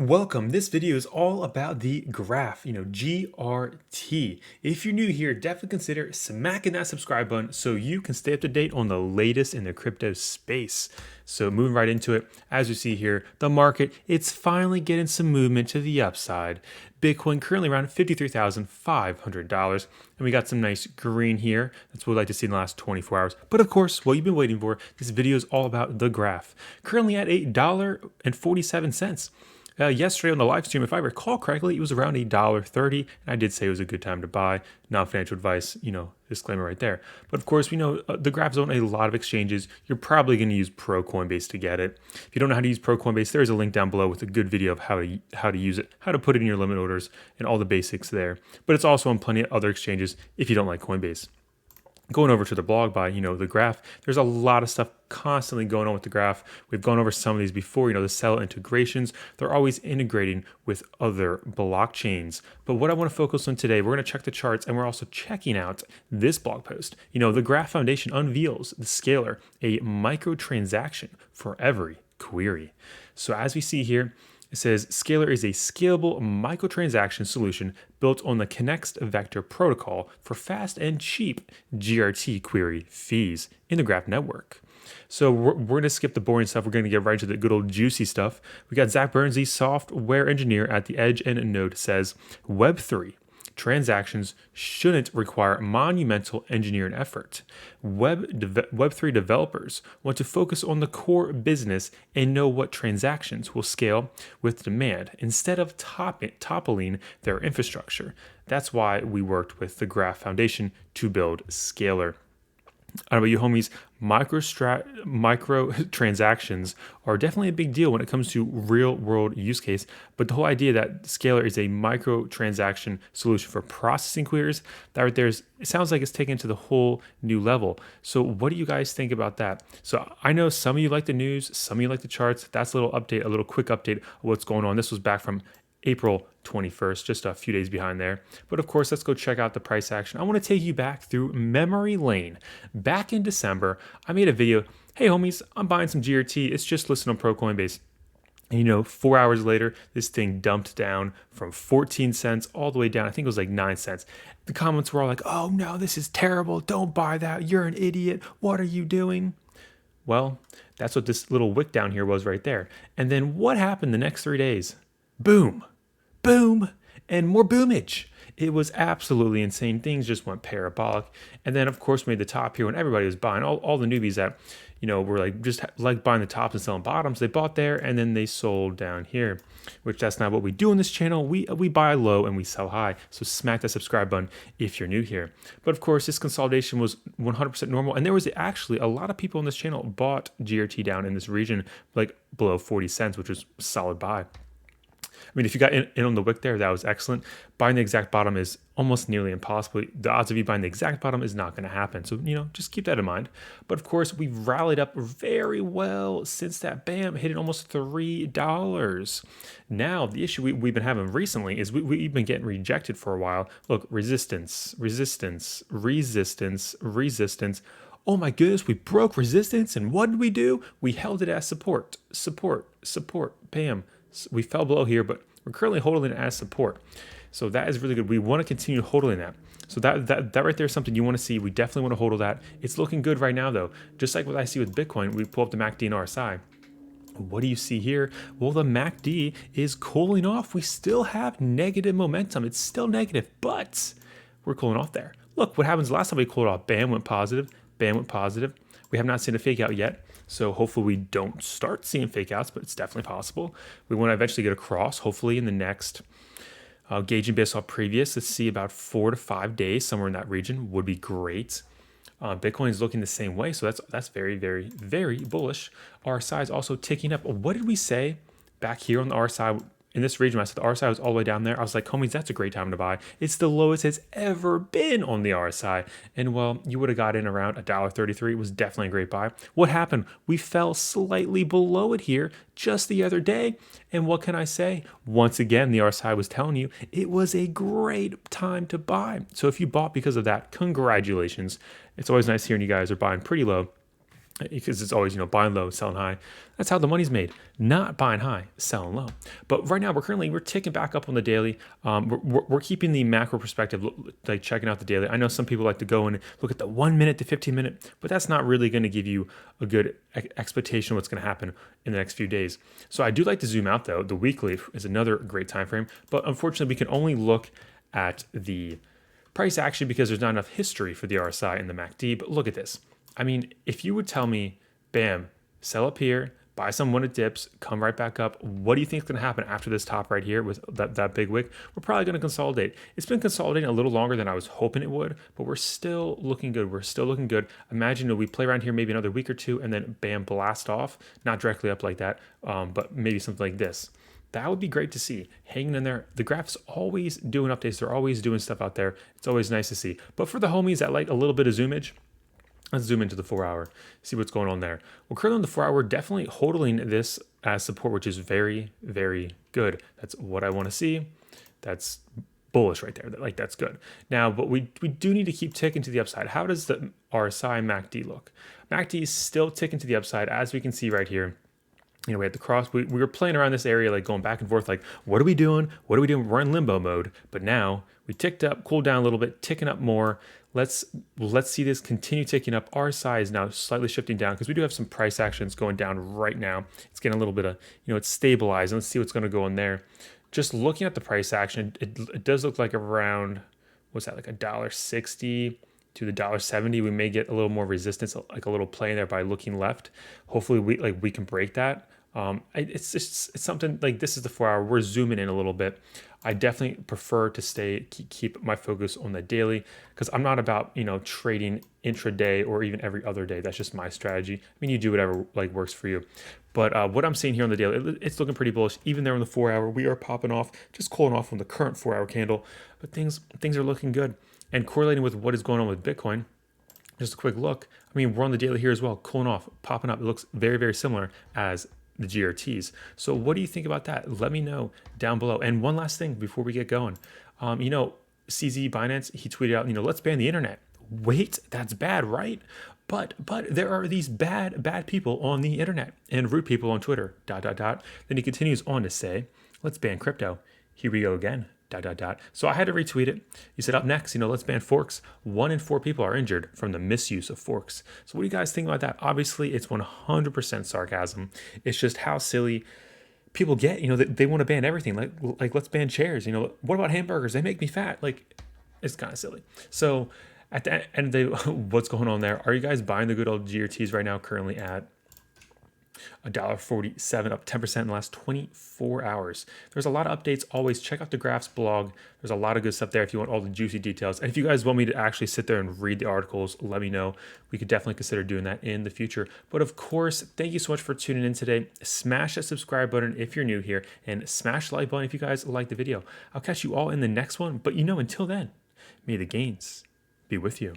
Welcome. This video is all about the graph, GRT. If you're new here, definitely consider smacking that subscribe button so you can stay up to date on the latest in the crypto space. So moving right into it, as you see here, the market, it's finally getting some movement to the upside. Bitcoin currently around $53,500. And we got some nice green here. That's what we'd like to see in the last 24 hours. But of course, what you've been waiting for, this video is all about the graph. Currently at $1.47. Yesterday on the live stream, if I recall correctly, it was around $1.30, and I did say it was a good time to buy. Not financial advice, disclaimer right there. But of course, we know the graph is on a lot of exchanges. You're probably going to use Pro Coinbase to get it. If you don't know how to use Pro Coinbase, there's a link down below with a good video of how to use it, how to put it in your limit orders, and all the basics there. But it's also on plenty of other exchanges if you don't like Coinbase. Going over to the blog by, the graph, there's a lot of stuff constantly going on with the graph. We've gone over some of these before, the cell integrations. They're always integrating with other blockchains. But what I want to focus on today, we're going to check the charts and we're also checking out this blog post. The Graph Foundation unveils the Scalar, a microtransaction for every query. So as we see here, it says Scalar is a scalable microtransaction solution built on the Connect Vector protocol for fast and cheap GRT query fees in the Graph network. So we're going to skip the boring stuff. We're going to get right to the good old juicy stuff. We got Zach Burns, the software engineer at the Edge and Node, says Web3 transactions shouldn't require monumental engineering effort. Web3 developers want to focus on the core business and know what transactions will scale with demand instead of toppling their infrastructure. That's why we worked with the Graph Foundation to build Scalar. I don't know about you homies, micro transactions are definitely a big deal when it comes to real world use case. But the whole idea that Scalar is a micro transaction solution for processing queries, that right there it sounds like it's taken to the whole new level. So what do you guys think about that? So I know some of you like the news, some of you like the charts. That's a little quick update of what's going on. This was back from April 21st, just a few days behind there. But of course, let's go check out the price action. I want to take you back through memory lane. Back in December, I made a video. Hey homies, I'm buying some GRT. It's just listed on Pro Coinbase. And 4 hours later, this thing dumped down from 14 cents all the way down. I think it was like 9 cents. The comments were all like, oh no, this is terrible. Don't buy that. You're an idiot. What are you doing? Well, that's what this little wick down here was right there. And then what happened the next 3 days? Boom. Boom, and more boomage. It was absolutely insane. Things just went parabolic. And then, of course, we made the top here when everybody was buying. All the newbies that, were like buying the tops and selling bottoms, they bought there and then they sold down here, which that's not what we do on this channel. We buy low and we sell high. So smack that subscribe button if you're new here. But of course, this consolidation was 100% normal. And there was actually a lot of people on this channel bought GRT down in this region, like below 40 cents, which was a solid buy. I mean, if you got in on the wick there, that was excellent. Buying the exact bottom is almost nearly impossible. The odds of you buying the exact bottom is not going to happen. So, just keep that in mind. But of course, we've rallied up very well since that bam, hitting almost $3. Now, the issue we've been having recently is we've been getting rejected for a while. Look, resistance, resistance, resistance, resistance. Oh my goodness, we broke resistance. And what did we do? We held it as support, support, support, bam. We fell below here, but we're currently holding it as support. So that is really good. We want to continue holding that. So that right there is something you want to see. We definitely want to hold that. It's looking good right now, though. Just like what I see with Bitcoin, we pull up the MACD and RSI. What do you see here? Well, the MACD is cooling off. We still have negative momentum. It's still negative, but we're cooling off there. Look, what happens last time we cooled off? Bam, went positive. Bam, went positive. We have not seen a fake out yet. So hopefully we don't start seeing fake outs, but it's definitely possible. We want to eventually get across, hopefully in the next, gauging based off previous, let's see about 4 to 5 days, somewhere in that region would be great. Bitcoin is looking the same way. So that's very, very, very bullish. RSI is also ticking up. What did we say back here on the RSI? In this region, when I said the RSI was all the way down there, I was like, homies, that's a great time to buy. It's the lowest it's ever been on the RSI. And well, you would have got in around $1.33. It was definitely a great buy. What happened? We fell slightly below it here just the other day. And what can I say? Once again, the RSI was telling you it was a great time to buy. So if you bought because of that, congratulations. It's always nice hearing you guys are buying pretty low. because it's always, buying low, selling high. That's how the money's made, not buying high, selling low. But right now we're ticking back up on the daily. We're keeping the macro perspective, like checking out the daily. I know some people like to go and look at the 1 minute to 15 minute, but that's not really going to give you a good expectation of what's going to happen in the next few days. So I do like to zoom out though. The weekly is another great time frame, but unfortunately we can only look at the price action because there's not enough history for the RSI and the MACD. But look at this. I mean, if you would tell me, bam, sell up here, buy some when it dips, come right back up, what do you think is going to happen after this top right here with that big wick? We're probably going to consolidate. It's been consolidating a little longer than I was hoping it would, but we're still looking good. We're still looking good. Imagine we play around here maybe another week or two and then bam, blast off. Not directly up like that, but maybe something like this. That would be great to see. Hanging in there. The graph's always doing updates. They're always doing stuff out there. It's always nice to see. But for the homies that like a little bit of zoomage, let's zoom into the 4 hour, see what's going on there. Well, currently on the 4 hour, definitely holding this as support, which is very, very good. That's what I want to see. That's bullish right there. That's good. Now, but we do need to keep ticking to the upside. How does the RSI MACD look? MACD is still ticking to the upside, as we can see right here. We had the cross. We were playing around this area, like going back and forth, like, what are we doing? What are we doing? We're in limbo mode. But now we ticked up, cooled down a little bit, ticking up more. Let's see this continue ticking up. RSI is now slightly shifting down because we do have some price actions going down right now. It's getting a little bit of, it's stabilized. Let's see what's going to go in there. Just looking at the price action, it does look like around, what's that, like $1.60 to the $1.70. We may get a little more resistance, like a little play in there by looking left. Hopefully we can break that. It's something like this is the 4 hour. We're zooming in a little bit. I definitely prefer to keep my focus on the daily because I'm not about, trading intraday or even every other day. That's just my strategy. I mean, you do whatever like works for you. But what I'm seeing here on the daily, it's looking pretty bullish. Even there on the 4 hour, we are popping off, just cooling off on the current 4 hour candle. But things are looking good. And correlating with what is going on with Bitcoin, just a quick look. I mean, we're on the daily here as well, cooling off, popping up. It looks very, very similar as the GRTs. So what do you think about that? Let me know down below. And one last thing before we get going. CZ Binance, he tweeted out, let's ban the internet. Wait, that's bad, right? But there are these bad people on the internet and rude people on Twitter, ... Then he continues on to say, let's ban crypto. Here we go again, ... So I had to retweet it. He said, up next, let's ban forks. 1 in 4 people are injured from the misuse of forks. So what do you guys think about that? Obviously, it's 100% sarcasm. It's just how silly people get. They want to ban everything. Like let's ban chairs. What about hamburgers? They make me fat. Like, it's kind of silly. So at the end of the day, what's going on there? Are you guys buying the good old GRTs right now, currently at $1.47, up 10% in the last 24 hours. There's a lot of updates. Always check out the graphs blog. There's a lot of good stuff there if you want all the juicy details. And if you guys want me to actually sit there and read the articles, let me know. We could definitely consider doing that in the future. But of course, thank you so much for tuning in today. Smash that subscribe button if you're new here and smash the like button if you guys like the video. I'll catch you all in the next one. But until then, may the gains be with you.